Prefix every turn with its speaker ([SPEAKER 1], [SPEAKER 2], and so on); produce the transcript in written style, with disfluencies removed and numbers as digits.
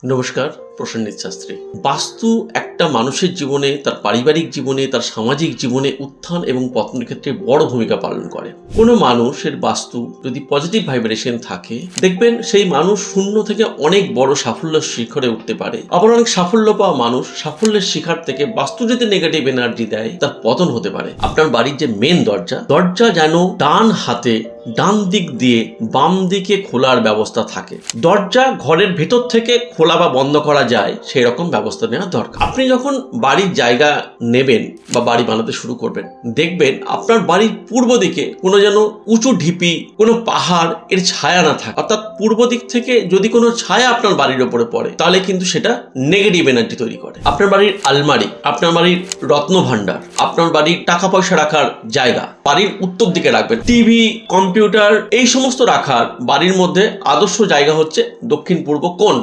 [SPEAKER 1] নমস্কার, প্রসেনজিৎ শাস্ত্রী। বাস্তু একটা মানুষের জীবনে, তার পারিবারিক জীবনে, তার সামাজিক জীবনে উত্থান এবং পতনের ক্ষেত্রে বড় ভূমিকা পালন করে। কোনো মানুষের বাস্তু যদি পজিটিভ ভাইব্রেশন থাকে, দেখবেন সেই মানুষ শূন্য থেকে অনেক বড় সাফল্যের শিখরে উঠতে পারে। আবার অনেক সাফল্য পাওয়া মানুষ সাফল্যের শিখর থেকে বাস্তু যদি নেগেটিভ এনার্জি দেয়, তার পতন হতে পারে। আপনার বাড়ির যে মেন দরজা যেন ডান হাতে ডান দিক দিয়ে বাম দিকে খোলার ব্যবস্থা থাকে। দরজা ঘরের ভেতর থেকে খোলা বা বন্ধ করা যায় সেই রকম ব্যবস্থা নেওয়া দরকার। আপনি যখন বাড়ির জায়গা নেবেন বা বাড়ি বানাতে শুরু করবেন, দেখবেন আপনার বাড়ির পূর্ব দিকে কোনো যেন উঁচু ঢিপি, কোনো পাহাড় এর ছায়া না থাকে। অর্থাৎ পূর্ব দিক থেকে যদি কোনো ছায়া আপনার বাড়ির ওপরে পড়ে, তাহলে কিন্তু সেটা নেগেটিভ এনার্জি তৈরি করে। আপনার বাড়ির আলমারি, আপনার বাড়ির রত্ন ভাণ্ডার, আপনার বাড়ির টাকা পয়সা রাখার জায়গা বাড়ির উত্তর দিকে রাখবেন। টিভি, কম্পিউটার এই সমস্ত রাখার বাড়ির মধ্যে আদর্শ জায়গা হচ্ছে দক্ষিণ পূর্ব কোণ।